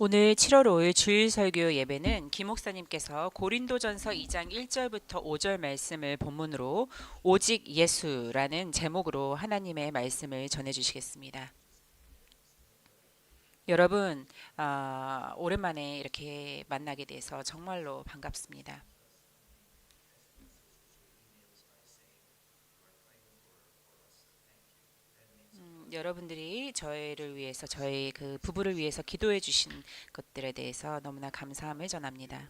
오늘 7월 5일 주일 설교 예배는 김 목사님께서 고린도전서 2장 1절부터 5절 말씀을 본문으로 오직 예수라는 제목으로 하나님의 말씀을 전해 주시겠습니다. 여러분, 오랜만에 이렇게 만나게 돼서 정말로 반갑습니다. 여러분들이 저희를 위해서, 저희 그 부부를 위해서 기도해 주신 것들에 대해서 너무나 감사함을 전합니다.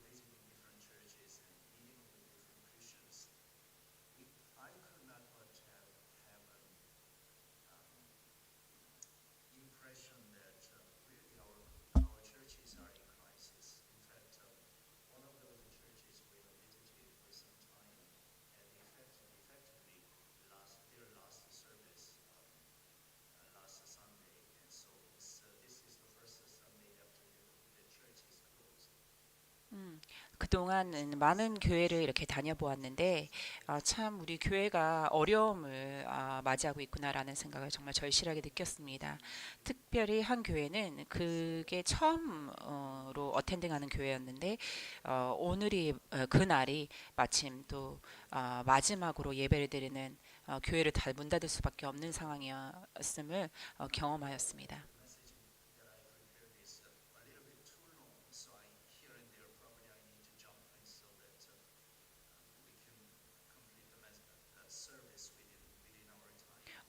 그동안 많은 교회를 이렇게 다녀보았는데 참 우리 교회가 어려움을 맞이하고 있구나라는 생각을 정말 절실하게 느꼈습니다. 특별히 한 교회는 그게 처음으로 어텐딩하는 교회였는데 오늘이 그날이 마침 또 마지막으로 예배를 드리는 교회를 다 문 닫을 수밖에 없는 상황이었음을 경험하였습니다.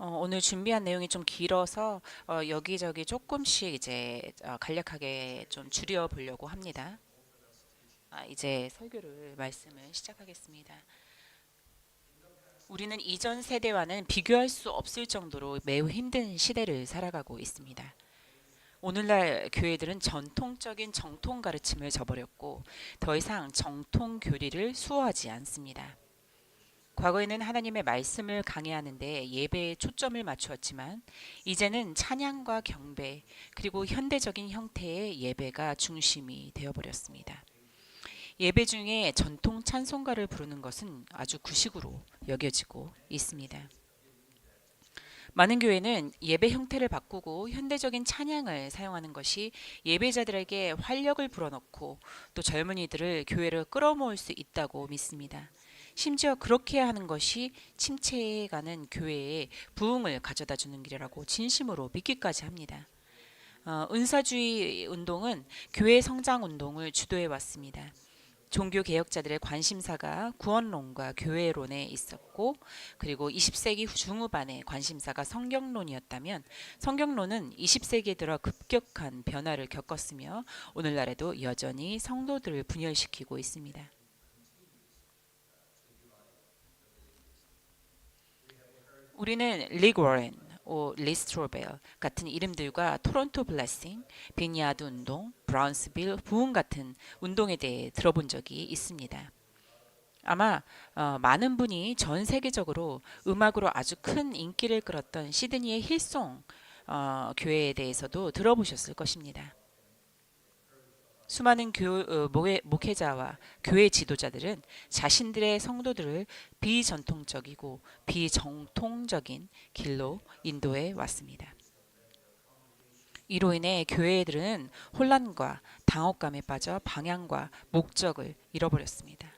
오늘 준비한 내용이 좀 길어서 여기저기 조금씩 이제 간략하게 좀 줄여 보려고 합니다. 이제 설교를 말씀을 시작하겠습니다. 우리는 이전 세대와는 비교할 수 없을 정도로 매우 힘든 시대를 살아가고 있습니다. 오늘날 교회들은 전통적인 정통 가르침을 저버렸고 더 이상 정통 교리를 수호하지 않습니다. 과거에는 하나님의 말씀을 강해하는 데 예배에 초점을 맞추었지만 이제는 찬양과 경배 그리고 현대적인 형태의 예배가 중심이 되어버렸습니다. 예배 중에 전통 찬송가를 부르는 것은 아주 구식으로 여겨지고 있습니다. 많은 교회는 예배 형태를 바꾸고 현대적인 찬양을 사용하는 것이 예배자들에게 활력을 불어넣고 또 젊은이들을 교회를 끌어모을 수 있다고 믿습니다. 심지어 그렇게 하는 것이 침체해가는 교회에 부흥을 가져다 주는 길이라고 진심으로 믿기까지 합니다. 은사주의 운동은 교회 성장 운동을 주도해 왔습니다. 종교 개혁자들의 관심사가 구원론과 교회론에 있었고 그리고 20세기 중후반의 관심사가 성경론이었다면 성경론은 20세기에 들어 급격한 변화를 겪었으며 오늘날에도 여전히 성도들을 분열시키고 있습니다. 우리는 릭 워렌, 리 스트로벨 같은 이름들과 토론토 블레싱, 비니아드 운동, 브라운스빌 부흥 같은 운동에 대해 들어본 적이 있습니다. 아마 많은 분이 전 세계적으로 음악으로 아주 큰 인기를 끌었던 시드니의 힐송 교회에 대해서도 들어보셨을 것입니다. 수많은 목회자와 교회 지도자들은 자신들의 성도들을 비전통적이고 비정통적인 길로 인도해 왔습니다. 이로 인해 교회들은 혼란과 당혹감에 빠져 방향과 목적을 잃어버렸습니다.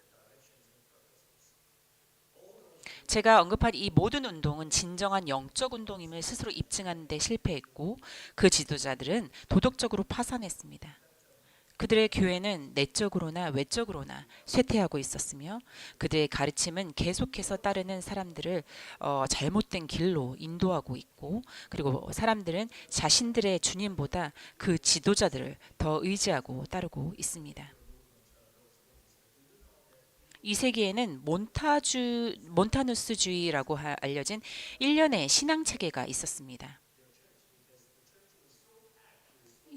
제가 언급한 이 모든 운동은 진정한 영적 운동임을 스스로 입증하는 데 실패했고 그 지도자들은 도덕적으로 파산했습니다. 그들의 교회는 내적으로나 외적으로나 쇠퇴하고 있었으며 그들의 가르침은 계속해서 따르는 사람들을 잘못된 길로 인도하고 있고 그리고 사람들은 자신들의 주님보다 그 지도자들을 더 의지하고 따르고 있습니다. 이 세기에는 몬타누스주의라고 알려진 일련의 신앙 체계가 있었습니다.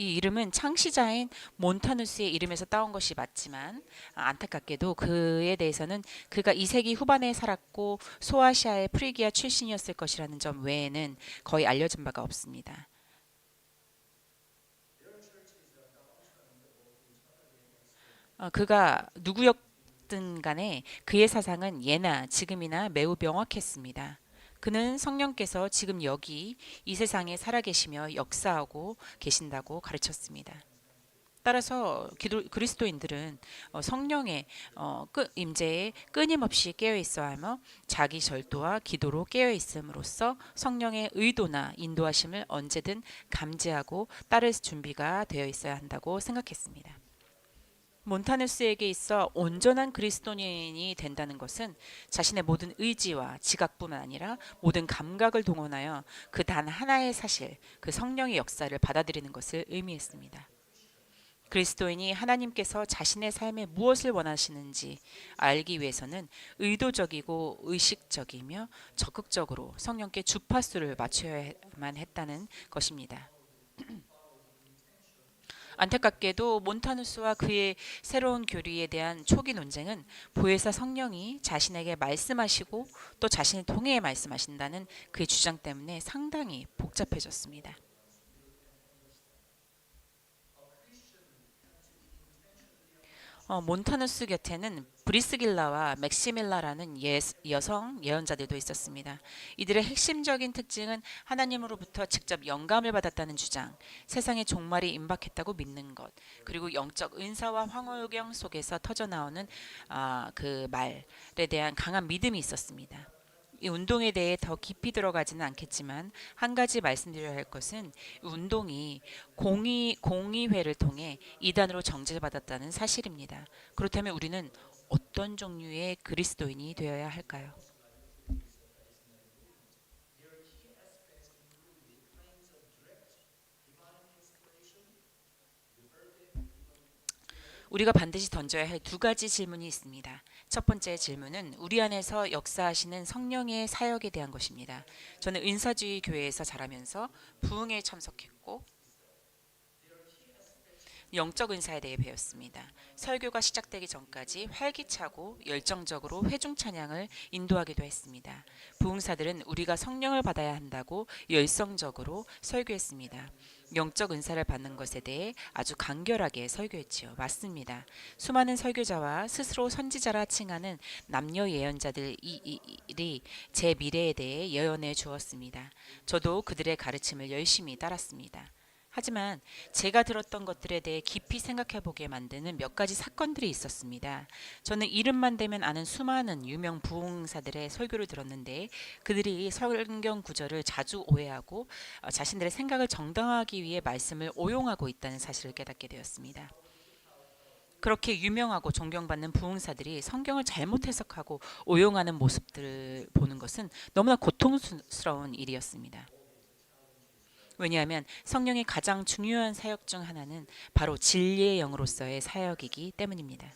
이 이름은 창시자인 몬타누스의 이름에서 따온 것이 맞지만 안타깝게도 그에 대해서는 그가 2세기 후반에 살았고 소아시아의 프리기아 출신이었을 것이라는 점 외에는 거의 알려진 바가 없습니다. 그가 누구였든 간에 그의 사상은 예나 지금이나 매우 명확했습니다. 그는 성령께서 지금 여기 이 세상에 살아계시며 역사하고 계신다고 가르쳤습니다. 따라서 그리스도인들은 성령의 임재에 끊임없이 깨어 있어야 하며 자기 절도와 기도로 깨어 있음으로써 성령의 의도나 인도하심을 언제든 감지하고 따를 준비가 되어 있어야 한다고 생각했습니다. 몬타누스에게 있어 온전한 그리스도인이 된다는 것은 자신의 모든 의지와 지각뿐만 아니라 모든 감각을 동원하여 그 단 하나의 사실, 그 성령의 역사를 받아들이는 것을 의미했습니다. 그리스도인이 하나님께서 자신의 삶에 무엇을 원하시는지 알기 위해서는 의도적이고 의식적이며 적극적으로 성령께 주파수를 맞춰야만 했다는 것입니다. 안타깝게도 몬타누스와 그의 새로운 교리에 대한 초기 논쟁은 보혜사 성령이 자신에게 말씀하시고 또 자신을 통해 말씀하신다는 그의 주장 때문에 상당히 복잡해졌습니다. 몬타누스 곁에는 브리스길라와 맥시밀라라는 여성 예언자들도 있었습니다. 이들의 핵심적인 특징은 하나님으로부터 직접 영감을 받았다는 주장, 세상의 종말이 임박했다고 믿는 것, 그리고 영적 은사와 황홀경 속에서 터져나오는 그 말에 대한 강한 믿음이 있었습니다. 이 운동에 대해 더 깊이 들어가지는 않겠지만 한 가지 말씀드려야 할 것은 운동이 공의회를 통해 이단으로 정죄받았다는 사실입니다. 그렇다면 우리는 어떤 종류의 그리스도인이 되어야 할까요? 우리가 반드시 던져야 할 두 가지 질문이 있습니다. 첫 번째 질문은 우리 안에서 역사하시는 성령의 사역에 대한 것입니다. 저는 은사주의 교회에서 자라면서 부흥에 참석했고 영적 은사에 대해 배웠습니다. 설교가 시작되기 전까지 활기차고 열정적으로 회중 찬양을 인도하기도 했습니다. 부흥사들은 우리가 성령을 받아야 한다고 열성적으로 설교했습니다. 영적 은사를 받는 것에 대해 아주 간결하게 설교했지요. 맞습니다. 수많은 설교자와 스스로 선지자라 칭하는 남녀 예언자들이 제 미래에 대해 예언해 주었습니다. 저도 그들의 가르침을 열심히 따랐습니다. 하지만 제가 들었던 것들에 대해 깊이 생각해 보게 만드는 몇 가지 사건들이 있었습니다. 저는 이름만 대면 아는 수많은 유명 부흥사들의 설교를 들었는데 그들이 성경 구절을 자주 오해하고 자신들의 생각을 정당화하기 위해 말씀을 오용하고 있다는 사실을 깨닫게 되었습니다. 그렇게 유명하고 존경받는 부흥사들이 성경을 잘못 해석하고 오용하는 모습들을 보는 것은 너무나 고통스러운 일이었습니다. 왜냐하면 성령의 가장 중요한 사역 중 하나는 바로 진리의 영으로서의 사역이기 때문입니다.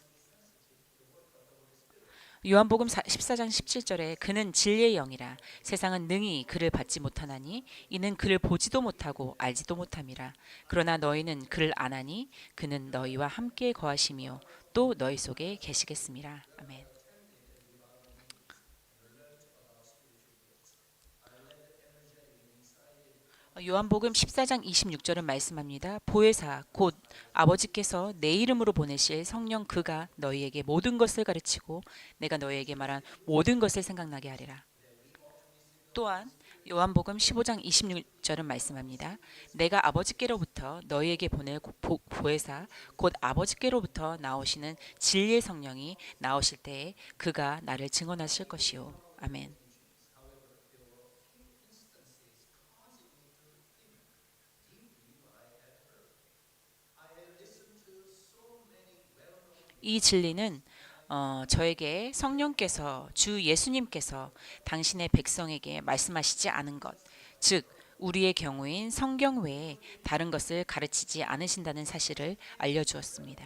요한복음 14장 17절에 그는 진리의 영이라 세상은 능히 그를 받지 못하나니 이는 그를 보지도 못하고 알지도 못함이라. 그러나 너희는 그를 아나니 그는 너희와 함께 거하시며 또 너희 속에 계시겠음이라. 아멘. 요한복음 14장 26절은 말씀합니다. 보혜사 곧 아버지께서 내 이름으로 보내실 성령 그가 너희에게 모든 것을 가르치고 내가 너희에게 말한 모든 것을 생각나게 하리라. 또한 요한복음 15장 26절은 말씀합니다. 내가 아버지께로부터 너희에게 보낼 보혜사 곧 아버지께로부터 나오시는 진리의 성령이 나오실 때에 그가 나를 증언하실 것이요. 아멘. 이 진리는 저에게 성령께서 주 예수님께서 당신의 백성에게 말씀하시지 않은 것, 즉 우리의 경우인 성경 외에 다른 것을 가르치지 않으신다는 사실을 알려주었습니다.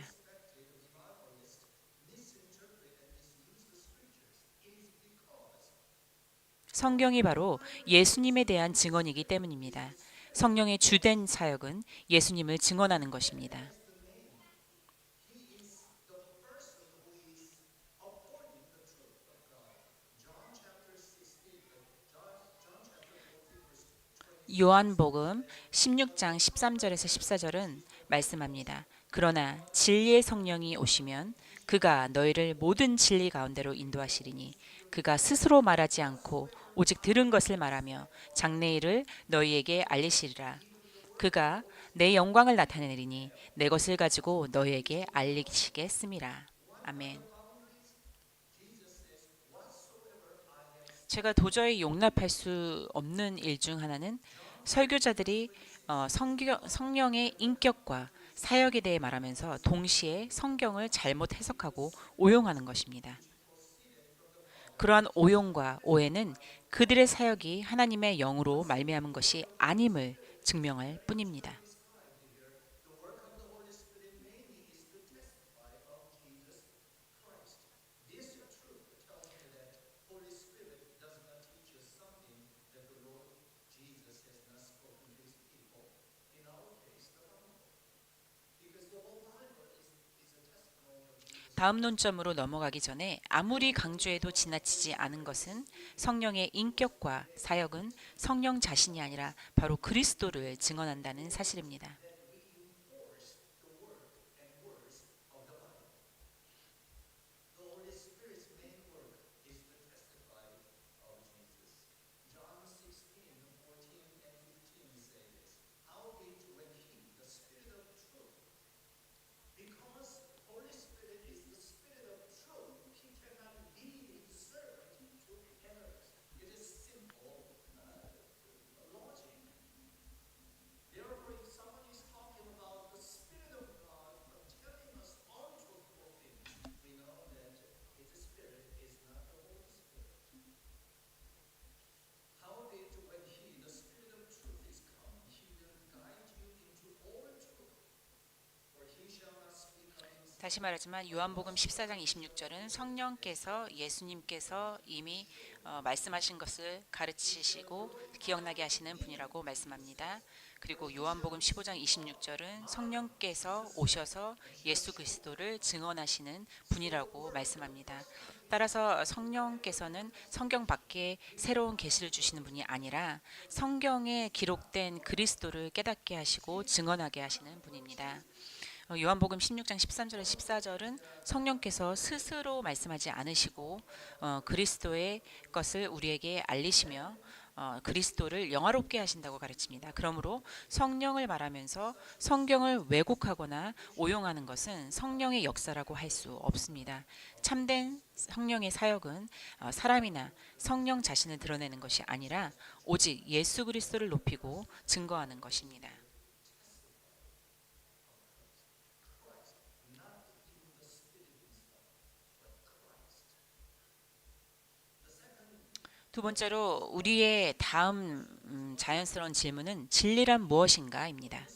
성경이 바로 예수님에 대한 증언이기 때문입니다. 성령의 주된 사역은 예수님을 증언하는 것입니다. 요한복음 16장 13절에서 14절은 말씀합니다. 그러나 진리의 성령이 오시면 그가 너희를 모든 진리 가운데로 인도하시리니 그가 스스로 말하지 않고 오직 들은 것을 말하며 장래일을 너희에게 알리시리라. 그가 내 영광을 나타내리니 내 것을 가지고 너희에게 알리시게 했음이라. 아멘. 제가 도저히 용납할 수 없는 일 중 하나는 설교자들이 성령의 인격과 사역에 대해 말하면서 동시에 성경을 잘못 해석하고 오용하는 것입니다. 그러한 오용과 오해는 그들의 사역이 하나님의 영으로 말미암은 것이 아님을 증명할 뿐입니다. 다음 논점으로 넘어가기 전에 아무리 강조해도 지나치지 않은 것은 성령의 인격과 사역은 성령 자신이 아니라 바로 그리스도를 증언한다는 사실입니다. 다시 말하지만 요한복음 14장 26절은 성령께서 예수님께서 이미 말씀하신 것을 가르치시고 기억나게 하시는 분이라고 말씀합니다. 그리고 요한복음 15장 26절은 성령께서 오셔서 예수 그리스도를 증언하시는 분이라고 말씀합니다. 따라서 성령께서는 성경 밖에 새로운 계시를 주시는 분이 아니라 성경에 기록된 그리스도를 깨닫게 하시고 증언하게 하시는 분입니다. 요한복음 16장 13절에 14절은 성령께서 스스로 말씀하지 않으시고 그리스도의 것을 우리에게 알리시며 그리스도를 영화롭게 하신다고 가르칩니다. 그러므로 성령을 말하면서 성경을 왜곡하거나 오용하는 것은 성령의 역사라고 할 수 없습니다. 참된 성령의 사역은 사람이나 성령 자신을 드러내는 것이 아니라 오직 예수 그리스도를 높이고 증거하는 것입니다. 두 번째로 우리의 다음 자연스러운 질문은 진리란 무엇인가입니다.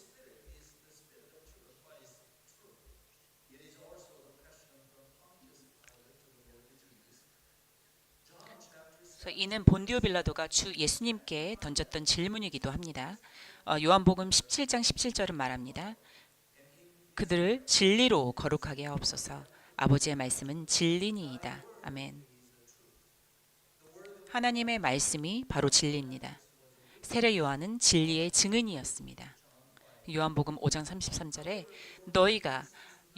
그래서 이는 본디오 빌라도가 주 예수님께 던졌던 질문이기도 합니다. 요한복음 17장 17절은 말합니다. 그들을 진리로 거룩하게 하옵소서. 아버지의 말씀은 진리니이다. 아멘. 하나님의 말씀이 바로 진리입니다. 세례 요한은 진리의 증인이었습니다. 요한복음 5장 33절에 너희가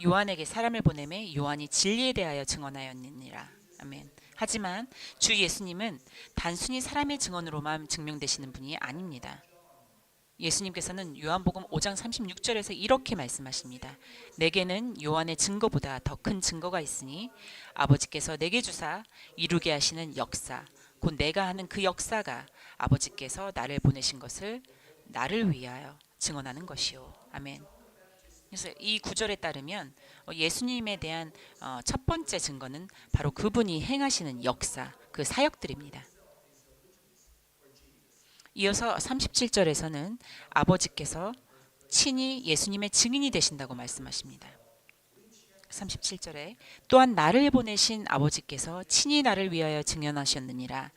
요한에게 사람을 보내매 요한이 진리에 대하여 증언하였느니라. 아멘. 하지만 주 예수님은 단순히 사람의 증언으로만 증명되시는 분이 아닙니다. 예수님께서는 요한복음 5장 36절에서 이렇게 말씀하십니다. 내게는 요한의 증거보다 더 큰 증거가 있으니 아버지께서 내게 주사 이루게 하시는 역사 곧 내가 하는 그 역사가 아버지께서 나를 보내신 것을 나를 위하여 증언하는 것이요. 아멘. 그래서 이 구절에 따르면 예수님에 대한 첫 번째 증거는 바로 그분이 행하시는 역사, 그 사역들입니다. 이어서 37절에서는 아버지께서 친히 예수님의 증인이 되신다고 말씀하십니다. 37절에 또한 나를 보내신 아버지께서 친히 나를 위하여 증언하셨느니라.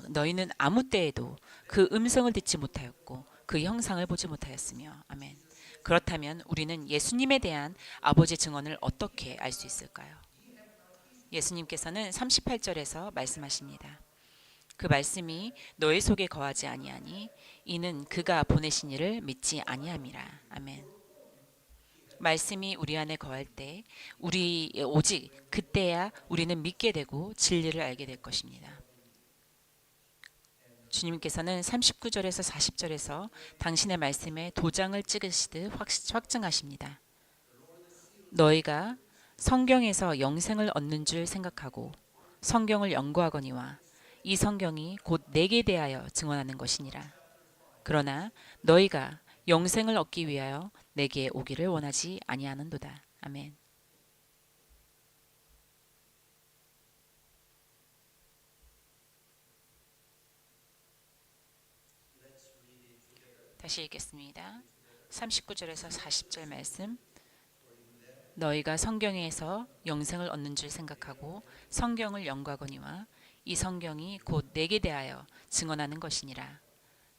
너희는 아무 때에도 그 음성을 듣지 못하였고 그 형상을 보지 못하였으며. 아멘. 그렇다면 우리는 예수님에 대한 아버지 증언을 어떻게 알 수 있을까요? 예수님께서는 38절에서 말씀하십니다. 그 말씀이 너희 속에 거하지 아니하니 이는 그가 보내신 이를 믿지 아니함이라. 아멘. 말씀이 우리 안에 거할 때 우리 오직 그때야 우리는 믿게 되고 진리를 알게 될 것입니다. 주님께서는 39절에서 40절에서 당신의 말씀에 도장을 찍으시듯 확증하십니다. 너희가 성경에서 영생을 얻는 줄 생각하고 성경을 연구하거니와 이 성경이 곧 내게 대하여 증언하는 것이니라. 그러나 너희가 영생을 얻기 위하여 내게 오기를 원하지 아니하는도다. 아멘. 다시 읽겠습니다. 39절에서 40절 말씀. 너희가 성경에서 영생을 얻는 줄 생각하고 성경을 연구하거니와 이 성경이 곧 내게 대하여 증언하는 것이니라.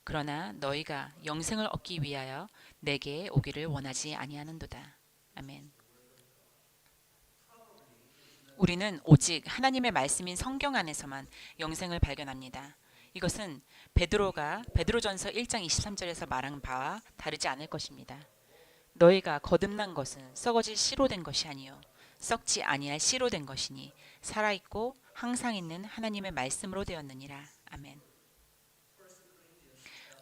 그러나 너희가 영생을 얻기 위하여 내게 오기를 원하지 아니하는도다. 아멘. 우리는 오직 하나님의 말씀인 성경 안에서만 영생을 발견합니다. 이것은 베드로전서 1장 23절에서 말한 바와 다르지 않을 것입니다. 너희가 거듭난 것은 썩어질 씨로 된 것이 아니요 썩지 아니할 씨로 된 것이니 살아있고 항상 있는 하나님의 말씀으로 되었느니라. 아멘.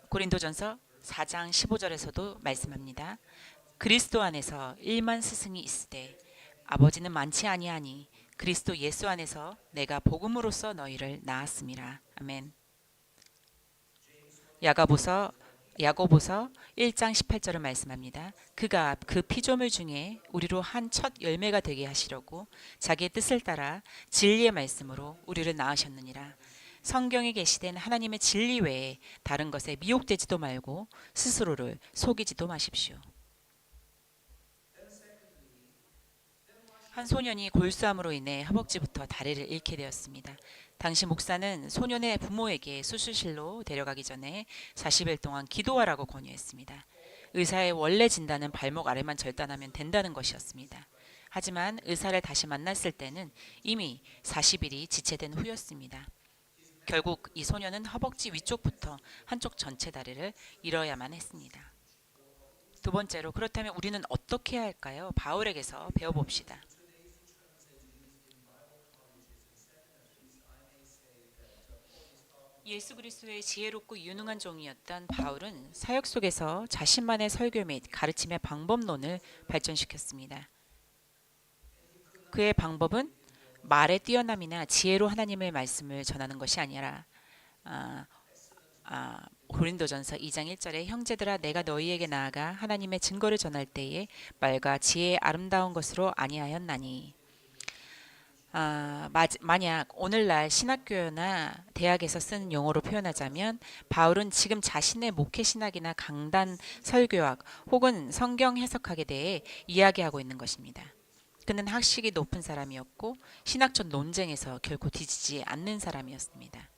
고린도전서 4장 15절에서도 말씀합니다. 그리스도 안에서 1만 스승이 있으되 아버지는 많지 아니하니 그리스도 예수 안에서 내가 복음으로써 너희를 낳았음이라. 아멘. 야고보서 1장 18절을 말씀합니다. 그가 그 피조물 중에 우리로 한 첫 열매가 되게 하시려고 자기의 뜻을 따라 진리의 말씀으로 우리를 낳으셨느니라. 성경에 계시된 하나님의 진리 외에 다른 것에 미혹되지도 말고 스스로를 속이지도 마십시오. 한 소년이 골수암으로 인해 허벅지부터 다리를 잃게 되었습니다. 당시 목사는 소년의 부모에게 수술실로 데려가기 전에 40일 동안 기도하라고 권유했습니다. 의사의 원래 진단은 발목 아래만 절단하면 된다는 것이었습니다. 하지만 의사를 다시 만났을 때는 이미 40일이 지체된 후였습니다. 결국 이 소년은 허벅지 위쪽부터 한쪽 전체 다리를 잃어야만 했습니다. 두 번째로, 그렇다면 우리는 어떻게 해야 할까요? 바울에게서 배워봅시다. 예수 그리스도의 지혜롭고 유능한 종이었던 바울은 사역 속에서 자신만의 설교 및 가르침의 방법론을 발전시켰습니다. 그의 방법은 말의 뛰어남이나 지혜로 하나님의 말씀을 전하는 것이 아니라 고린도전서 2장 1절에 형제들아 내가 너희에게 나아가 하나님의 증거를 전할 때에 말과 지혜의 아름다운 것으로 아니하였나니. 만약 오늘날 신학교나 대학에서 쓰는 용어로 표현하자면 바울은 지금 자신의 목회 신학이나 강단 설교학 혹은 성경 해석학에 대해 이야기하고 있는 것입니다. 그는 학식이 높은 사람이었고 신학적 논쟁에서 결코 뒤지지 않는 사람이었습니다.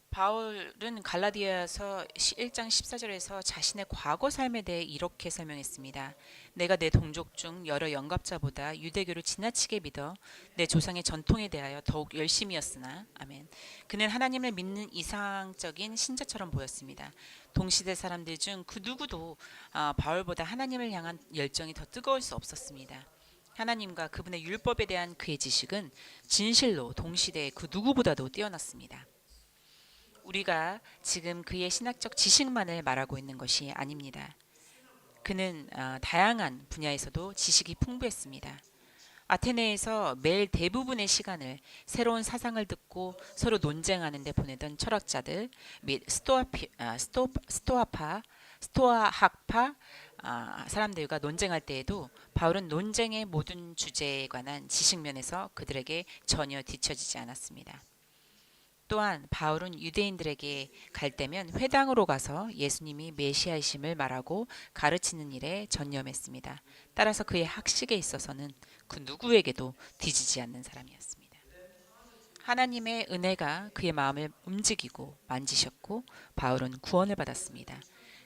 바울은 갈라디아서 1장 14절에서 자신의 과거 삶에 대해 이렇게 설명했습니다. 내가 내 동족 중 여러 영갑자보다 유대교를 지나치게 믿어 내 조상의 전통에 대하여 더욱 열심이었으나 아멘. 그는 하나님을 믿는 이상적인 신자처럼 보였습니다. 동시대 사람들 중 그 누구도 바울보다 하나님을 향한 열정이 더 뜨거울 수 없었습니다. 하나님과 그분의 율법에 대한 그의 지식은 진실로 동시대의 그 누구보다도 뛰어났습니다. 우리가 지금 그의 신학적 지식만을 말하고 있는 것이 아닙니다. 그는 다양한 분야에서도 지식이 풍부했습니다. 아테네에서 매일 대부분의 시간을 새로운 사상을 듣고 서로 논쟁하는 데 보내던 철학자들 및 스토아학파 사람들과 논쟁할 때에도 바울은 논쟁의 모든 주제에 관한 지식면에서 그들에게 전혀 뒤처지지 않았습니다. 또한 바울은 유대인들에게 갈 때면 회당으로 가서 예수님이 메시아이심을 말하고 가르치는 일에 전념했습니다. 따라서 그의 학식에 있어서는 그 누구에게도 뒤지지 않는 사람이었습니다. 하나님의 은혜가 그의 마음을 움직이고 만지셨고 바울은 구원을 받았습니다.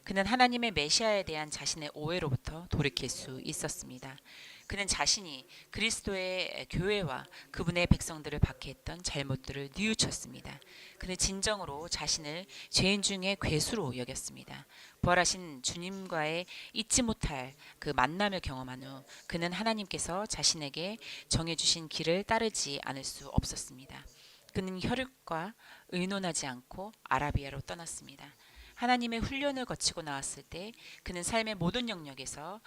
그는 하나님의 메시아에 대한 자신의 오해로부터 돌이킬 수 있었습니다. 그는 자신이 그리스도의 교회와 그분의 백성들을 박해했던 잘못들을 뉘우쳤습니다. 그는 진정으로 자신을 죄인 중에 괴수로 여겼습니다. 부활하신 주님과의 잊지 못할 그 만남을 경험한 후 그는 하나님께서 자신에게 정해주신 길을 따르지 않을 수 없었습니다. 그는 혈육과 의논하지 않고 아라비아로 떠났습니다. 하나님의 훈련을 거치고 나왔을 때 그는 삶의 모든 영역에서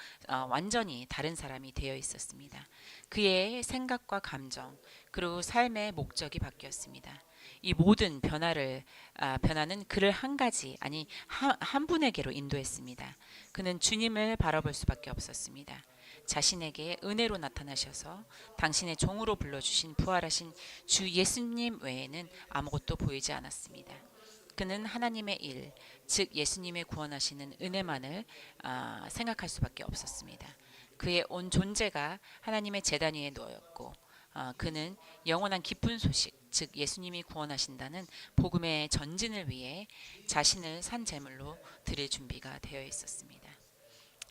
완전히 다른 사람이 되어 있었습니다. 그의 생각과 감정 그리고 삶의 목적이 바뀌었습니다. 이 모든 변화는 그를 한 가지 아니 한 분에게로 인도했습니다. 그는 주님을 바라볼 수밖에 없었습니다. 자신에게 은혜로 나타나셔서 당신의 종으로 불러주신 부활하신 주 예수님 외에는 아무것도 보이지 않았습니다. 그는 하나님의 일, 즉 예수님의 구원하시는 은혜만을 생각할 수밖에 없었습니다. 그의 온 존재가 하나님의 제단 위에 놓였고 그는 영원한 기쁜 소식, 즉 예수님이 구원하신다는 복음의 전진을 위해 자신을 산 제물로 드릴 준비가 되어 있었습니다.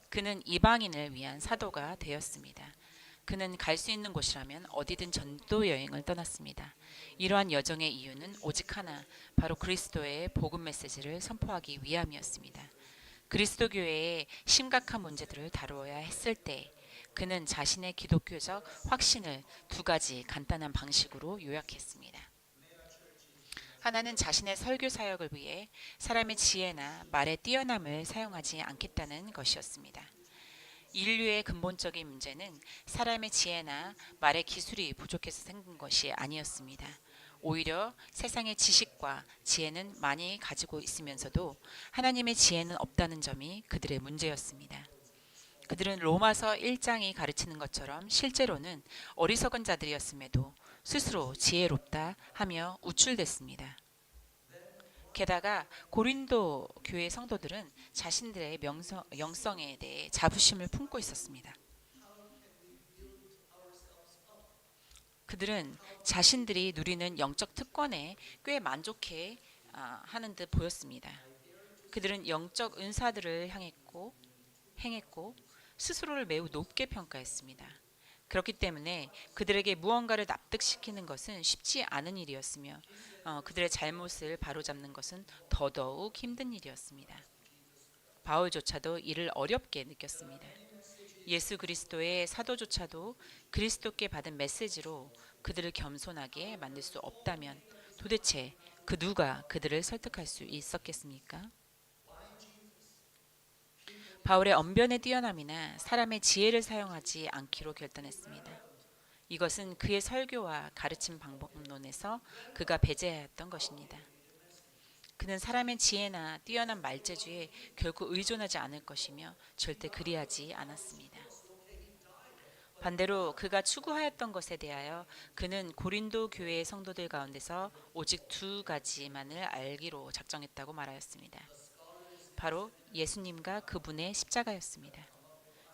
그는 이방인을 위한 사도가 되었습니다. 그는 갈 수 있는 곳이라면 어디든 전도 여행을 떠났습니다. 이러한 여정의 이유는 오직 하나, 바로 그리스도의 복음 메시지를 선포하기 위함이었습니다. 그리스도 교회의 심각한 문제들을 다루어야 했을 때 그는 자신의 기독교적 확신을 두 가지 간단한 방식으로 요약했습니다. 하나는 자신의 설교 사역을 위해 사람의 지혜나 말의 뛰어남을 사용하지 않겠다는 것이었습니다. 인류의 근본적인 문제는 사람의 지혜나 말의 기술이 부족해서 생긴 것이 아니었습니다. 오히려 세상의 지식과 지혜는 많이 가지고 있으면서도 하나님의 지혜는 없다는 점이 그들의 문제였습니다. 그들은 로마서 1장이 가르치는 것처럼 실제로는 어리석은 자들이었음에도 스스로 지혜롭다 하며 우쭐댔습니다. 게다가 고린도 교회 성도들은 자신들의 영성에 대해 자부심을 품고 있었습니다. 그들은 자신들이 누리는 영적 특권에 꽤 만족해 하는 듯 보였습니다. 그들은 영적 은사들을 행했고 스스로를 매우 높게 평가했습니다. 그렇기 때문에 그들에게 무언가를 납득시키는 것은 쉽지 않은 일이었으며 그들의 잘못을 바로잡는 것은 더더욱 힘든 일이었습니다. 바울조차도 이를 어렵게 느꼈습니다. 예수 그리스도의 사도조차도 그리스도께 받은 메시지로 그들을 겸손하게 만들 수 없다면 도대체 그 누가 그들을 설득할 수 있었겠습니까? 바울의 언변의 뛰어남이나 사람의 지혜를 사용하지 않기로 결단했습니다. 이것은 그의 설교와 가르침 방법론에서 그가 배제하였던 것입니다. 그는 사람의 지혜나 뛰어난 말재주에 결코 의존하지 않을 것이며 절대 그리하지 않았습니다. 반대로 그가 추구하였던 것에 대하여 그는 고린도 교회의 성도들 가운데서 오직 두 가지만을 알기로 작정했다고 말하였습니다. 바로 예수님과 그분의 십자가였습니다.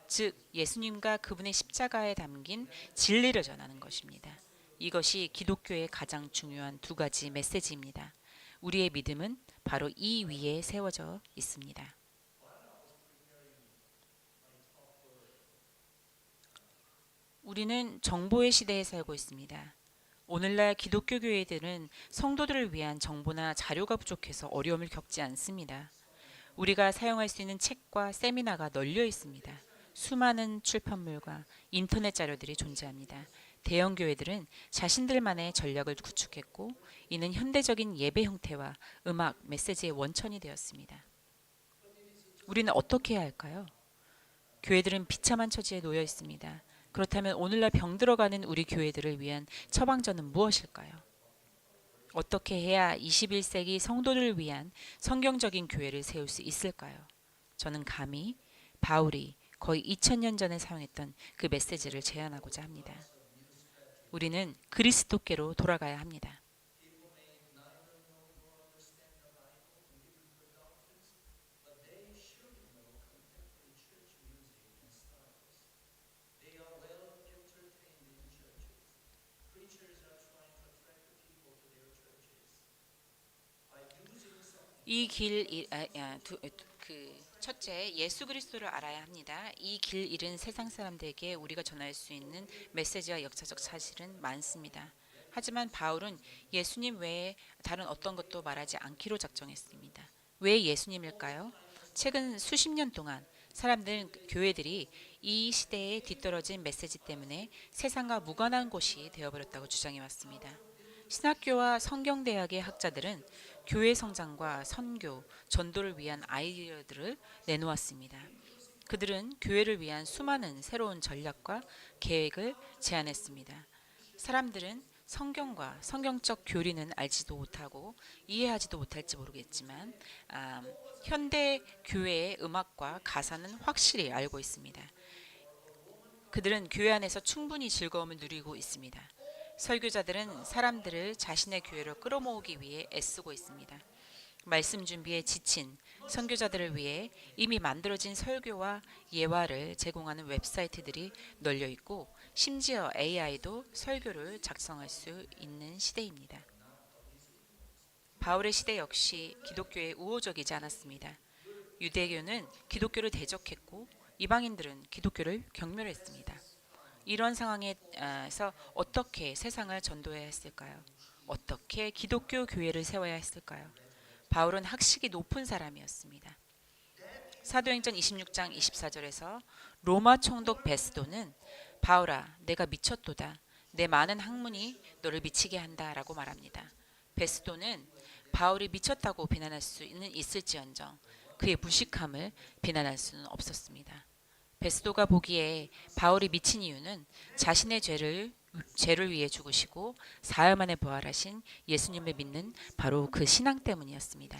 즉 예수님과 그분의 십자가에 담긴 진리를 전하는 것입니다. 이것이 기독교의 가장 중요한 두 가지 메시지입니다. 우리의 믿음은 바로 이 위에 세워져 있습니다. 우리는 정보의 시대에 살고 있습니다. 오늘날 기독교 교회들은 성도들을 위한 정보나 자료가 부족해서 어려움을 겪지 않습니다. 우리가 사용할 수 있는 책과 세미나가 널려 있습니다. 수많은 출판물과 인터넷 자료들이 존재합니다. 대형 교회들은 자신들만의 전략을 구축했고 이는 현대적인 예배 형태와 음악, 메시지의 원천이 되었습니다. 우리는 어떻게 해야 할까요? 교회들은 비참한 처지에 놓여 있습니다. 그렇다면 오늘날 병들어가는 우리 교회들을 위한 처방전은 무엇일까요? 어떻게 해야 21세기 성도들을 위한 성경적인 교회를 세울 수 있을까요? 저는 감히 바울이 거의 2000년 전에 사용했던 그 메시지를 제안하고자 합니다. 우리는 그리스도께로 돌아가야 합니다. 첫째, 예수 그리스도를 알아야 합니다. 이 길 잃은 세상 사람들에게 우리가 전할 수 있는 메시지와 역사적 사실은 많습니다. 하지만 바울은 예수님 외에 다른 어떤 것도 말하지 않기로 작정했습니다. 왜 예수님일까요? 최근 수십 년 동안 사람들은 교회들이 이 시대에 뒤떨어진 메시지 때문에 세상과 무관한 곳이 되어버렸다고 주장해 왔습니다. 신학교와 성경대학의 학자들은 교회 성장과 선교, 전도를 위한 아이디어들을 내놓았습니다. 그들은 교회를 위한 수많은 새로운 전략과 계획을 제안했습니다. 사람들은 성경과 성경적 교리는 알지도 못하고 이해하지도 못할지 모르겠지만 현대 교회의 음악과 가사는 확실히 알고 있습니다. 그들은 교회 안에서 충분히 즐거움을 누리고 있습니다. 설교자들은 사람들을 자신의 교회로 끌어모으기 위해 애쓰고 있습니다. 말씀 준비에 지친 선교자들을 위해 이미 만들어진 설교와 예화를 제공하는 웹사이트들이 널려 있고 심지어 AI도 설교를 작성할 수 있는 시대입니다. 바울의 시대 역시 기독교에 우호적이지 않았습니다. 유대교는 기독교를 대적했고 이방인들은 기독교를 경멸했습니다. 이런 상황에서 어떻게 세상을 전도해야 했을까요? 어떻게 기독교 교회를 세워야 했을까요? 바울은 학식이 높은 사람이었습니다. 사도행전 26장 24절에서 로마 총독 베스도는 바울아 내가 미쳤도다. 내 많은 학문이 너를 미치게 한다 라고 말합니다. 베스도는 바울이 미쳤다고 비난할 수는 있을지언정 그의 무식함을 비난할 수는 없었습니다. 베스도가 보기에 바울이 미친 이유는 자신의 죄를 위해 죽으시고 사흘 만에 부활하신 예수님을 믿는 바로 그 신앙 때문이었습니다.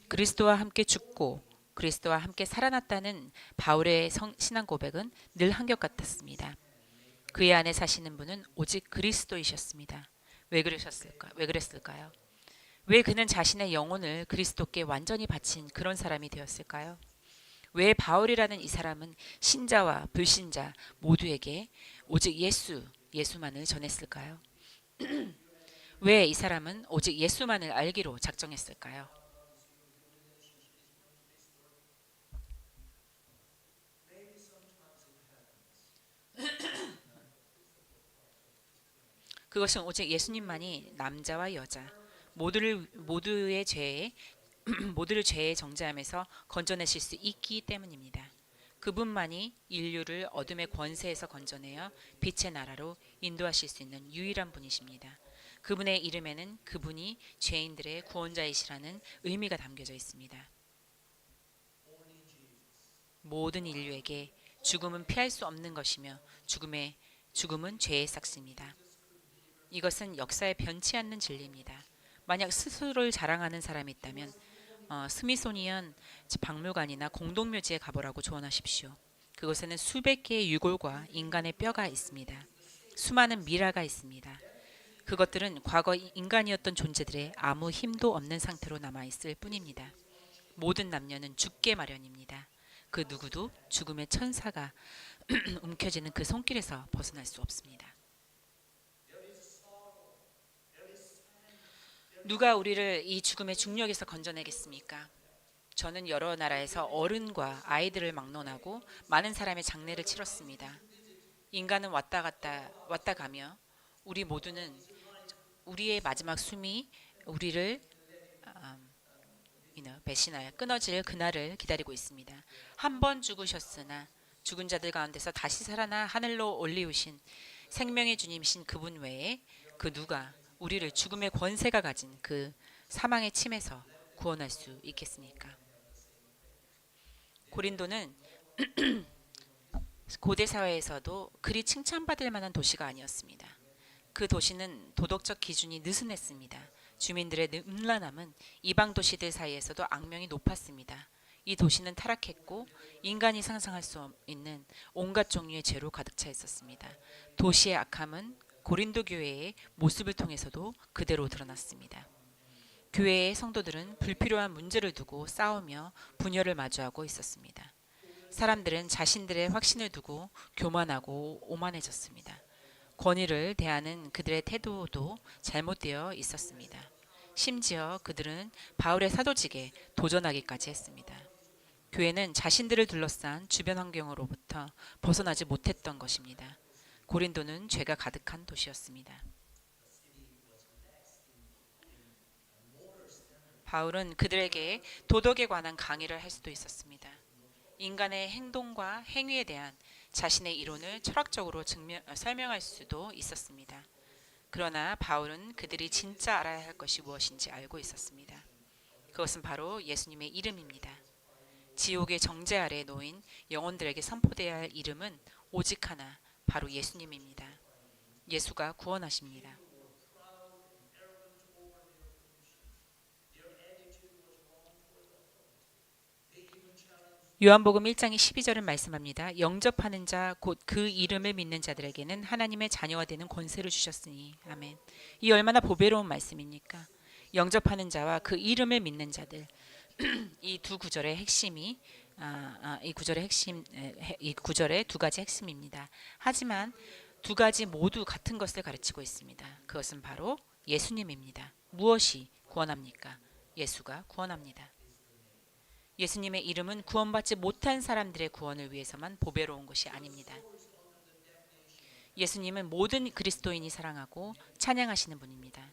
그리스도와 함께 죽고 그리스도와 함께 살아났다는 바울의 신앙 고백은 늘 한결같았습니다. 그의 안에 사시는 분은 오직 그리스도이셨습니다. 왜 그랬을까요? 왜 그는 자신의 영혼을 그리스도께 완전히 바친 그런 사람이 되었을까요? 왜 바울이라는 이 사람은 신자와 불신자 모두에게 오직 예수만을 전했을까요? 왜 이 사람은 오직 예수만을 알기로 작정했을까요? 그것은 오직 예수님만이 남자와 여자 모두를 죄에 정죄함에서 건져내실 수 있기 때문입니다. 그분만이 인류를 어둠의 권세에서 건져내어 빛의 나라로 인도하실 수 있는 유일한 분이십니다. 그분의 이름에는 그분이 죄인들의 구원자이시라는 의미가 담겨져 있습니다. 모든 인류에게 죽음은 피할 수 없는 것이며 죽음은 죄의 삭스입니다. 이것은 역사에 변치 않는 진리입니다. 만약 스스로를 자랑하는 사람이 있다면 스미소니언 박물관이나 공동묘지에 가보라고 조언하십시오. 그곳에는 수백 개의 유골과 인간의 뼈가 있습니다. 수많은 미라가 있습니다. 그것들은 과거 인간이었던 존재들의 아무 힘도 없는 상태로 남아있을 뿐입니다. 모든 남녀는 죽게 마련입니다. 그 누구도 죽음의 천사가 움켜쥐는 그 손길에서 벗어날 수 없습니다. 누가 우리를 이 죽음의 중력에서 건져내겠습니까? 저는 여러 나라에서 어른과 아이들을 막론하고 많은 사람의 장례를 치렀습니다. 인간은 왔다 가며 우리 모두는 우리의 마지막 숨이 우리를 배신하여 끊어질 그날을 기다리고 있습니다. 한 번 죽으셨으나 죽은 자들 가운데서 다시 살아나 하늘로 올리우신 생명의 주님이신 그분 외에 그 누가 우리를 죽음의 권세가 가진 그 사망의 침에서 구원할 수 있겠습니까? 고린도는 고대 사회에서도 그리 칭찬받을 만한 도시가 아니었습니다. 그 도시는 도덕적 기준이 느슨했습니다. 주민들의 음란함은 이방 도시들 사이에서도 악명이 높았습니다. 이 도시는 타락했고 인간이 상상할 수 있는 온갖 종류의 죄로 가득 차 있었습니다. 도시의 악함은 고린도 교회의 모습을 통해서도 그대로 드러났습니다. 교회의 성도들은 불필요한 문제를 두고 싸우며 분열을 마주하고 있었습니다. 사람들은 자신들의 확신을 두고 교만하고 오만해졌습니다. 권위를 대하는 그들의 태도도 잘못되어 있었습니다. 심지어 그들은 바울의 사도직에 도전하기까지 했습니다. 교회는 자신들을 둘러싼 주변 환경으로부터 벗어나지 못했던 것입니다. 고린도는 죄가 가득한 도시였습니다. 바울은 그들에게 도덕에 관한 강의를 할 수도 있었습니다. 인간의 행동과 행위에 대한 자신의 이론을 철학적으로 설명할 수도 있었습니다. 그러나 바울은 그들이 진짜 알아야 할 것이 무엇인지 알고 있었습니다. 그것은 바로 예수님의 이름입니다. 지옥의 정죄 아래 놓인 영혼들에게 선포되어야 할 이름은 오직 하나, 바로 예수님입니다. 예수가 구원하십니다. 요한복음 1장 12절은 말씀합니다. 영접하는 자 곧 그 이름을 믿는 자들에게는 하나님의 자녀가 되는 권세를 주셨으니. 아멘. 이 얼마나 보배로운 말씀입니까? 영접하는 자와 그 이름을 믿는 자들. 이 두 구절의 핵심이 이 구절의 두 가지 핵심입니다. 하지만 두 가지 모두 같은 것을 가르치고 있습니다. 그것은 바로 예수님입니다. 무엇이 구원합니까? 예수가 구원합니다. 예수님의 이름은 구원받지 못한 사람들의 구원을 위해서만 보배로운 것이 아닙니다. 예수님은 모든 그리스도인이 사랑하고 찬양하시는 분입니다.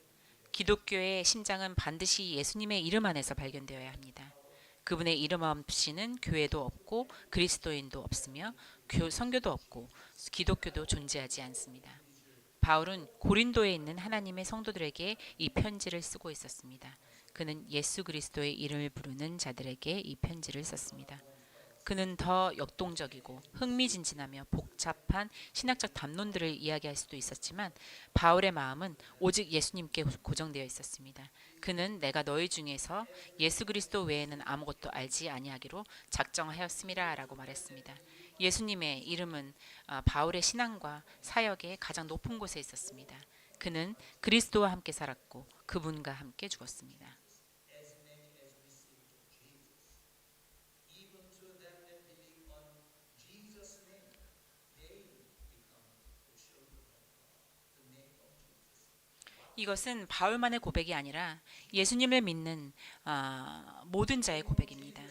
기독교의 심장은 반드시 예수님의 이름 안에서 발견되어야 합니다. 그분의 이름 없이는 교회도 없고 그리스도인도 없으며 선교도 없고 기독교도 존재하지 않습니다. 바울은 고린도에 있는 하나님의 성도들에게 이 편지를 쓰고 있었습니다. 그는 예수 그리스도의 이름을 부르는 자들에게 이 편지를 썼습니다. 그는 더 역동적이고 흥미진진하며 복잡한 신학적 담론들을 이야기할 수도 있었지만 바울의 마음은 오직 예수님께 고정되어 있었습니다. 그는 내가 너희 중에서 예수 그리스도 외에는 아무것도 알지 아니하기로 작정하였음이라라고 말했습니다. 예수님의 이름은 바울의 신앙과 사역의 가장 높은 곳에 있었습니다. 그는 그리스도와 함께 살았고 그분과 함께 죽었습니다. 이것은 바울만의 고백이 아니라 예수님을 믿는 모든 자의 고백입니다.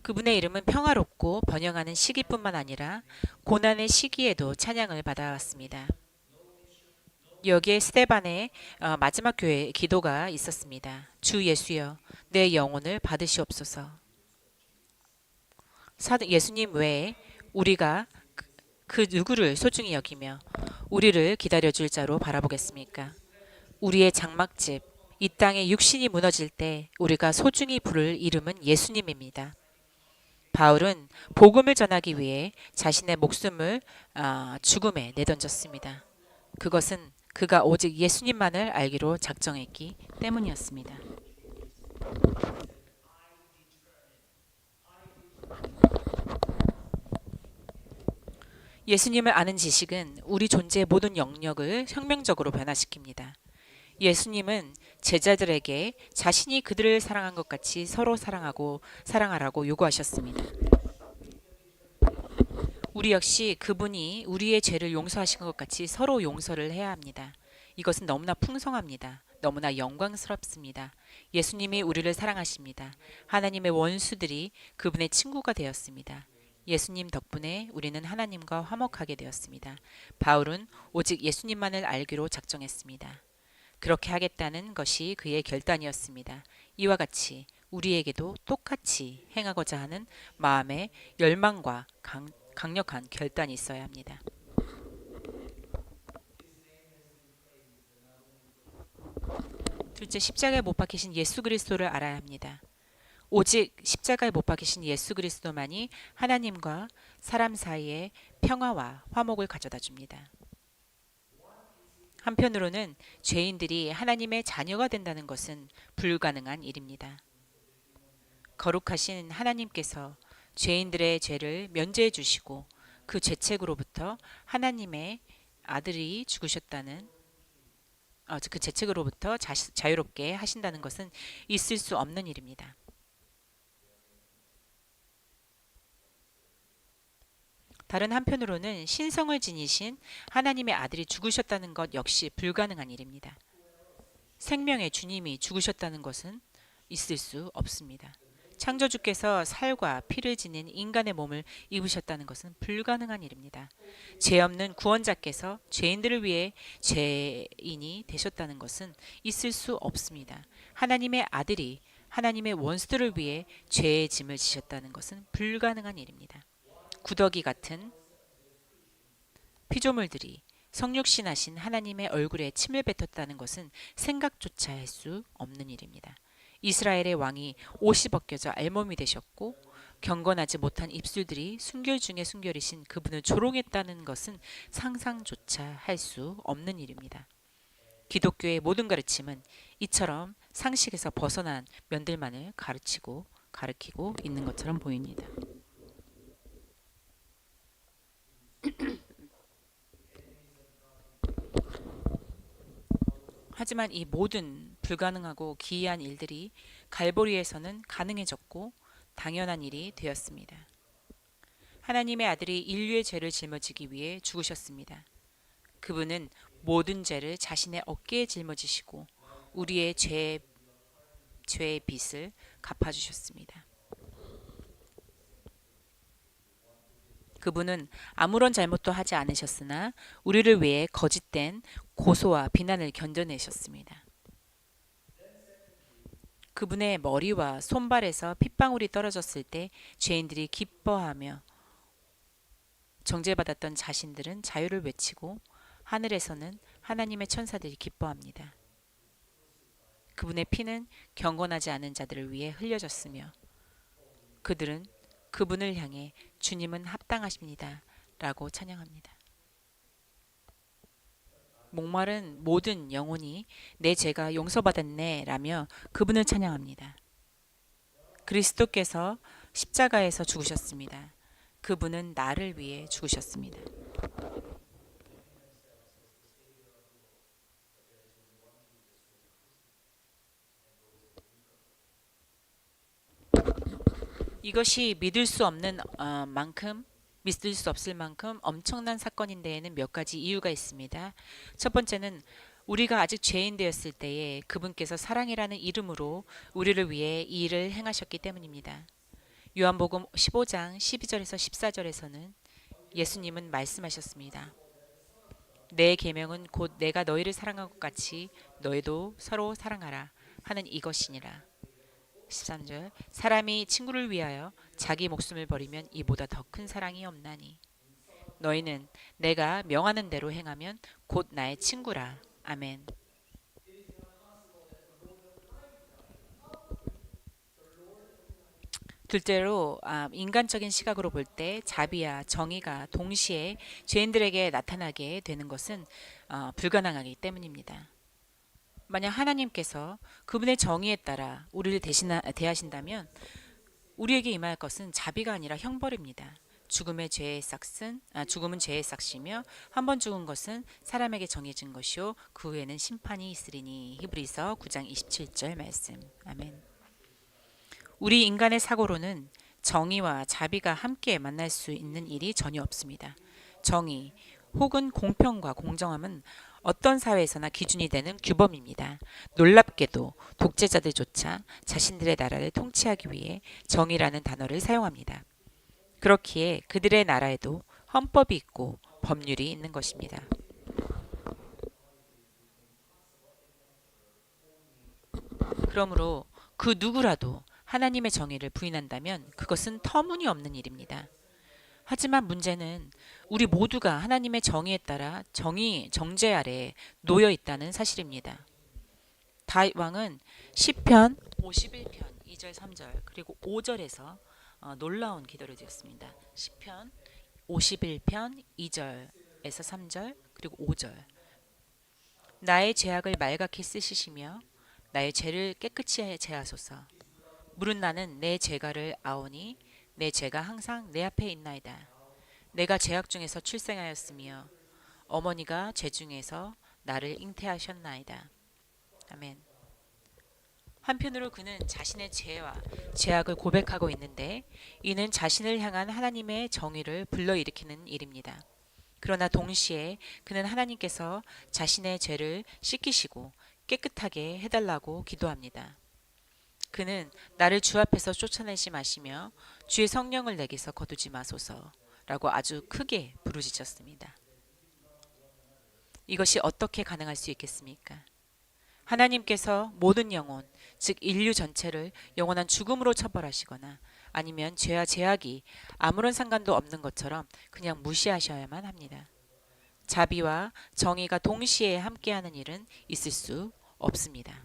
그분의 이름은 평화롭고 번영하는 시기뿐만 아니라 고난의 시기에도 찬양을 받아왔습니다. 여기에 스데반의 마지막 교회 기도가 있었습니다. 주 예수여, 내 영혼을 받으시옵소서. 예수님 외에 우리가 그 누구를 소중히 여기며 우리를 기다려줄 자로 바라보겠습니까? 우리의 장막집, 이 땅에 육신이 무너질 때 우리가 소중히 부를 이름은 예수님입니다. 바울은 복음을 전하기 위해 자신의 목숨을 죽음에 내던졌습니다. 그것은 그가 오직 예수님만을 알기로 작정했기 때문이었습니다. 예수님을 아는 지식은 우리 존재의 모든 영역을 혁명적으로 변화시킵니다. 예수님은 제자들에게 자신이 그들을 사랑한 것 같이 서로 사랑하라고 요구하셨습니다. 우리 역시 그분이 우리의 죄를 용서하신 것 같이 서로 용서를 해야 합니다. 이것은 너무나 풍성합니다. 너무나 영광스럽습니다. 예수님이 우리를 사랑하십니다. 하나님의 원수들이 그분의 친구가 되었습니다. 예수님 덕분에 우리는 하나님과 화목하게 되었습니다. 바울은 오직 예수님만을 알기로 작정했습니다. 그렇게 하겠다는 것이 그의 결단이었습니다. 이와 같이 우리에게도 똑같이 행하고자 하는 마음의 열망과 강력한 결단이 있어야 합니다. 둘째, 십자가에 못 박히신 예수 그리스도를 알아야 합니다. 오직 십자가에 못 박히신 예수 그리스도만이 하나님과 사람 사이에 평화와 화목을 가져다 줍니다. 한편으로는 죄인들이 하나님의 자녀가 된다는 것은 불가능한 일입니다. 거룩하신 하나님께서 죄인들의 죄를 면제해 주시고 그 죄책으로부터 하나님의 아들이 죽으셨다는 그 죄책으로부터 자유롭게 하신다는 것은 있을 수 없는 일입니다. 다른 한편으로는 신성을 지니신 하나님의 아들이 죽으셨다는 것 역시 불가능한 일입니다. 생명의 주님이 죽으셨다는 것은 있을 수 없습니다. 창조주께서 살과 피를 지닌 인간의 몸을 입으셨다는 것은 불가능한 일입니다. 죄 없는 구원자께서 죄인들을 위해 죄인이 되셨다는 것은 있을 수 없습니다. 하나님의 아들이 하나님의 원수들을 위해 죄의 짐을 지셨다는 것은 불가능한 일입니다. 구더기 같은 피조물들이 성육신하신 하나님의 얼굴에 침을 뱉었다는 것은 생각조차 할 수 없는 일입니다. 이스라엘의 왕이 옷이 벗겨져 알몸이 되셨고 경건하지 못한 입술들이 순결 중에 순결이신 그분을 조롱했다는 것은 상상조차 할 수 없는 일입니다. 기독교의 모든 가르침은 이처럼 상식에서 벗어난 면들만을 가르치고 있는 것처럼 보입니다. 하지만 이 모든 불가능하고 기이한 일들이 갈보리에서는 가능해졌고 당연한 일이 되었습니다. 하나님의 아들이 인류의 죄를 짊어지기 위해 죽으셨습니다. 그분은 모든 죄를 자신의 어깨에 짊어지시고 우리의 죄의 빚을 갚아주셨습니다. 그분은 아무런 잘못도 하지 않으셨으나 우리를 위해 거짓된 고소와 비난을 견뎌내셨습니다. 그분의 머리와 손발에서 핏방울이 떨어졌을 때 죄인들이 기뻐하며 정죄받았던 자신들은 자유를 외치고 하늘에서는 하나님의 천사들이 기뻐합니다. 그분의 피는 경건하지 않은 자들을 위해 흘려졌으며 그들은 그분을 향해 주님은 합당하십니다 라고 찬양합니다. 목마른 모든 영혼이 내 죄가 용서받았네 라며 그분을 찬양합니다. 그리스도께서 십자가에서 죽으셨습니다. 그분은 나를 위해 죽으셨습니다. 이것이 믿을 수 없을 만큼 엄청난 사건인 데에는 몇 가지 이유가 있습니다. 첫 번째는 우리가 아직 죄인 되었을 때에 그분께서 사랑이라는 이름으로 우리를 위해 이 일을 행하셨기 때문입니다. 요한복음 15장 12절에서 14절에서는 예수님은 말씀하셨습니다. 내 계명은 곧 내가 너희를 사랑한 것 같이 너희도 서로 사랑하라 하는 이것이니라. 13절 사람이 친구를 위하여 자기 목숨을 버리면 이보다 더 큰 사랑이 없나니 너희는 내가 명하는 대로 행하면 곧 나의 친구라. 아멘. 둘째로 인간적인 시각으로 볼 때 자비와 정의가 동시에 죄인들에게 나타나게 되는 것은 불가능하기 때문입니다. 만약 하나님께서 그분의 정의에 따라 우리를 대하신다면 우리에게 임할 것은 자비가 아니라 형벌입니다. 죽음은 죄의 싹이며 한 번 죽은 것은 사람에게 정해진 것이요 그 후에는 심판이 있으리니. 히브리서 9장 27절 말씀. 아멘. 우리 인간의 사고로는 정의와 자비가 함께 만날 수 있는 일이 전혀 없습니다. 정의 혹은 공평과 공정함은 어떤 사회에서나 기준이 되는 규범입니다. 놀랍게도 독재자들조차 자신들의 나라를 통치하기 위해 정의라는 단어를 사용합니다. 그렇기에 그들의 나라에도 헌법이 있고 법률이 있는 것입니다. 그러므로 그 누구라도 하나님의 정의를 부인한다면 그것은 터무니없는 일입니다. 하지만 문제는 우리 모두가 하나님의 정의에 따라 정죄 아래 놓여 있다는 사실입니다. 다윗 왕은 시편 51편 2절 3절 그리고 5절에서 놀라운 기도를 드렸습니다. 시편 51편 2절에서 3절 그리고 5절 나의 죄악을 말갛게 씻으시며 나의 죄를 깨끗이 제하소서. 물은 나는 내 죄가를 아오니 내 죄가 항상 내 앞에 있나이다. 내가 죄악 중에서 출생하였으며 어머니가 죄 중에서 나를 잉태하셨나이다. 아멘. 한편으로 그는 자신의 죄와 죄악을 고백하고 있는데 이는 자신을 향한 하나님의 정의를 불러일으키는 일입니다. 그러나 동시에 그는 하나님께서 자신의 죄를 씻기시고 깨끗하게 해달라고 기도합니다. 그는 나를 주 앞에서 쫓아내지 마시며 주의 성령을 내게서 거두지 마소서라고 아주 크게 부르짖었습니다. 이것이 어떻게 가능할 수 있겠습니까? 하나님께서 모든 영혼, 즉 인류 전체를 영원한 죽음으로 처벌하시거나 아니면 죄와 제약이 아무런 상관도 없는 것처럼 그냥 무시하셔야만 합니다. 자비와 정의가 동시에 함께하는 일은 있을 수 없습니다.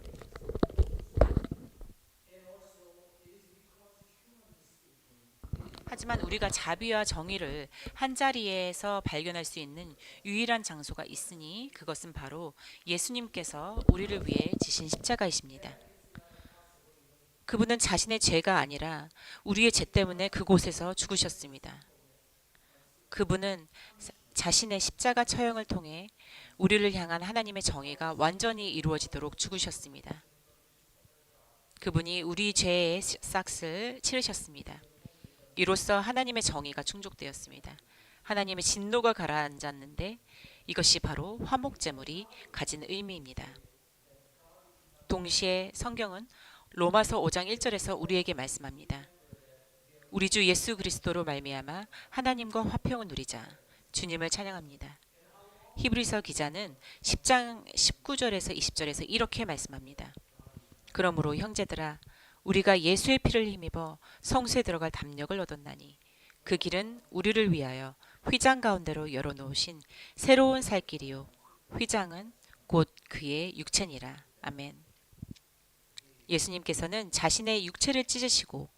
하지만 우리가 자비와 정의를 한자리에서 발견할 수 있는 유일한 장소가 있으니 그것은 바로 예수님께서 우리를 위해 지신 십자가이십니다. 그분은 자신의 죄가 아니라 우리의 죄 때문에 그곳에서 죽으셨습니다. 그분은 자신의 십자가 처형을 통해 우리를 향한 하나님의 정의가 완전히 이루어지도록 죽으셨습니다. 그분이 우리 죄의 싹을 치르셨습니다. 이로써 하나님의 정의가 충족되었습니다. 하나님의 진노가 가라앉았는데 이것이 바로 화목제물이 가진 의미입니다. 동시에 성경은 로마서 5장 1절에서 우리에게 말씀합니다. 우리 주 예수 그리스도로 말미암아 하나님과 화평을 누리자. 주님을 찬양합니다. 히브리서 기자는 10장 19절에서 20절에서 이렇게 말씀합니다. 그러므로 형제들아 우리가 예수의 피를 힘입어 성소에 들어갈 담력을 얻었나니 그 길은 우리를 위하여 휘장 가운데로 열어놓으신 새로운 살 길이요 휘장은 곧 그의 육체니라. 아멘. 예수님께서는 자신의 육체를 찢으시고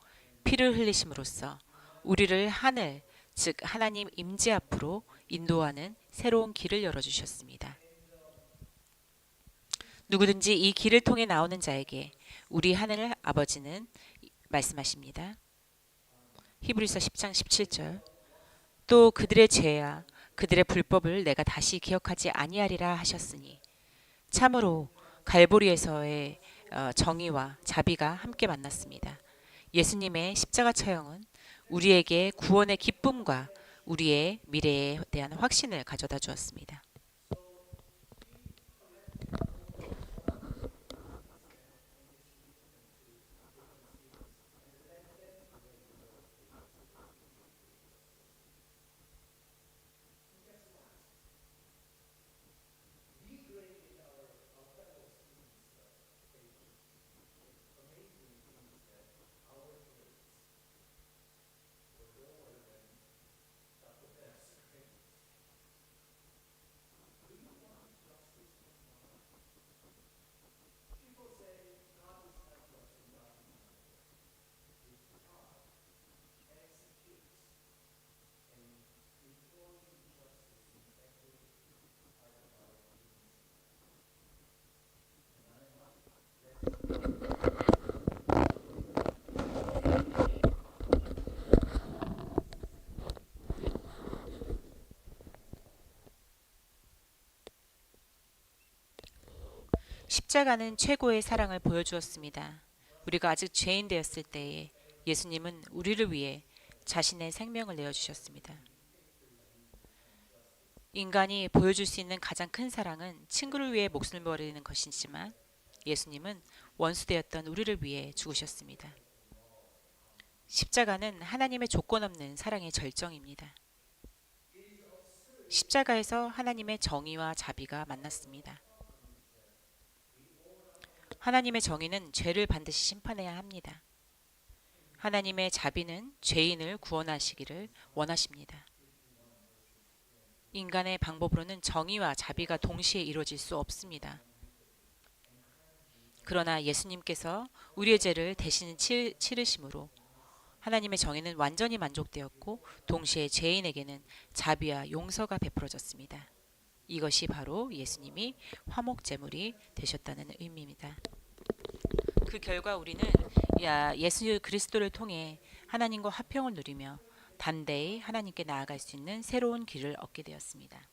피를 흘리심으로써 우리를 하늘, 즉 하나님 임재 앞으로 인도하는 새로운 길을 열어주셨습니다. 누구든지 이 길을 통해 나오는 자에게 우리 하늘 아버지는 말씀하십니다. 히브리서 10장 17절 또 그들의 죄와 그들의 불법을 내가 다시 기억하지 아니하리라 하셨으니 참으로 갈보리에서의 정의와 자비가 함께 만났습니다. 예수님의 십자가 처형은 우리에게 구원의 기쁨과 우리의 미래에 대한 확신을 가져다 주었습니다. 십자가는 최고의 사랑을 보여주었습니다. 우리가 아직 죄인 되었을 때에 예수님은 우리를 위해 자신의 생명을 내어주셨습니다. 인간이 보여줄 수 있는 가장 큰 사랑은 친구를 위해 목숨을 버리는 것이지만 예수님은 원수되었던 우리를 위해 죽으셨습니다. 십자가는 하나님의 조건 없는 사랑의 절정입니다. 십자가에서 하나님의 정의와 자비가 만났습니다. 하나님의 정의는 죄를 반드시 심판해야 합니다. 하나님의 자비는 죄인을 구원하시기를 원하십니다. 인간의 방법으로는 정의와 자비가 동시에 이루어질 수 없습니다. 그러나 예수님께서 우리의 죄를 대신 치르심으로 하나님의 정의는 완전히 만족되었고 동시에 죄인에게는 자비와 용서가 베풀어졌습니다. 이것이 바로 예수님이 화목제물이 되셨다는 의미입니다. 그 결과 우리는 예수 그리스도를 통해 하나님과 화평을 누리며 담대히 하나님께 나아갈 수 있는 새로운 길을 얻게 되었습니다.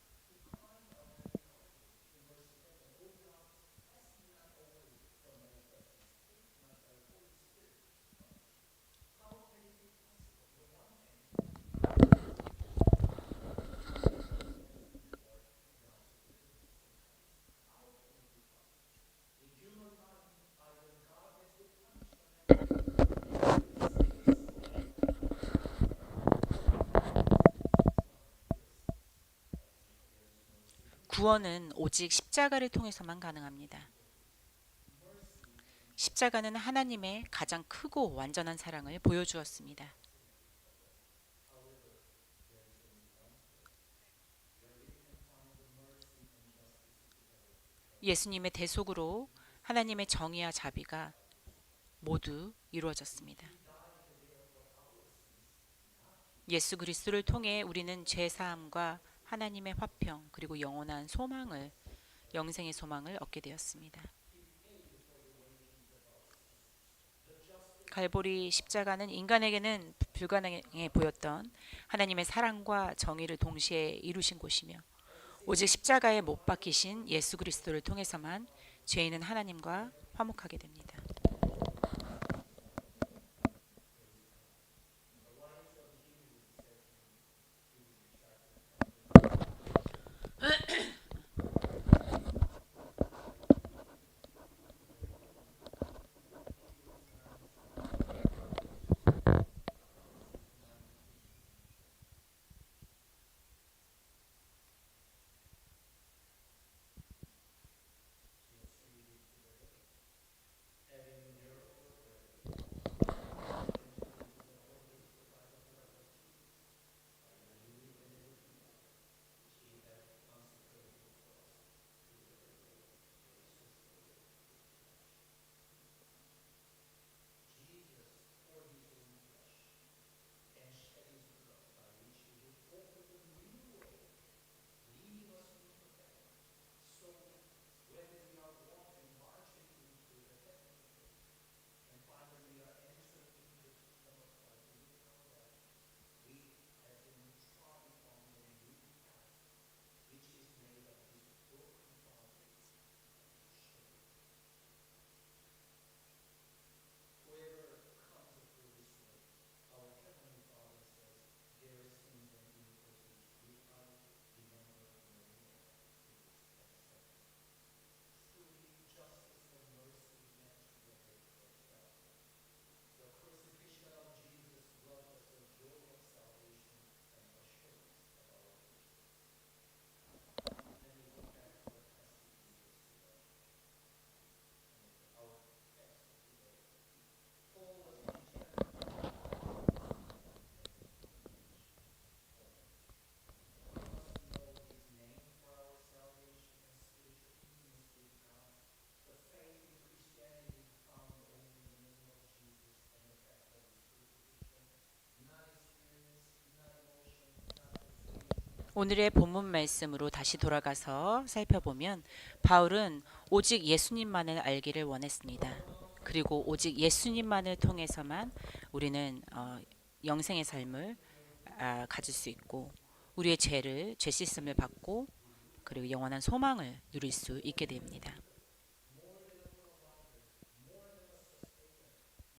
구원은 오직 십자가를 통해서만 가능합니다. 십자가는 하나님의 가장 크고 완전한 사랑을 보여주었습니다. 예수님의 대속으로 하나님의 정의와 자비가 모두 이루어졌습니다. 예수 그리스도를 통해 우리는 죄 사함과 하나님의 화평 그리고 영원한 소망을 영생의 소망을 얻게 되었습니다. 갈보리 십자가는 인간에게는 불가능해 보였던 하나님의 사랑과 정의를 동시에 이루신 곳이며 오직 십자가에 못 박히신 예수 그리스도를 통해서만 죄인은 하나님과 화목하게 됩니다. 오늘의 본문 말씀으로 다시 돌아가서 살펴보면 바울은 오직 예수님만을 알기를 원했습니다. 그리고 오직 예수님만을 통해서만 우리는 영생의 삶을 가질 수 있고 우리의 죄 씻음을 받고 그리고 영원한 소망을 누릴 수 있게 됩니다.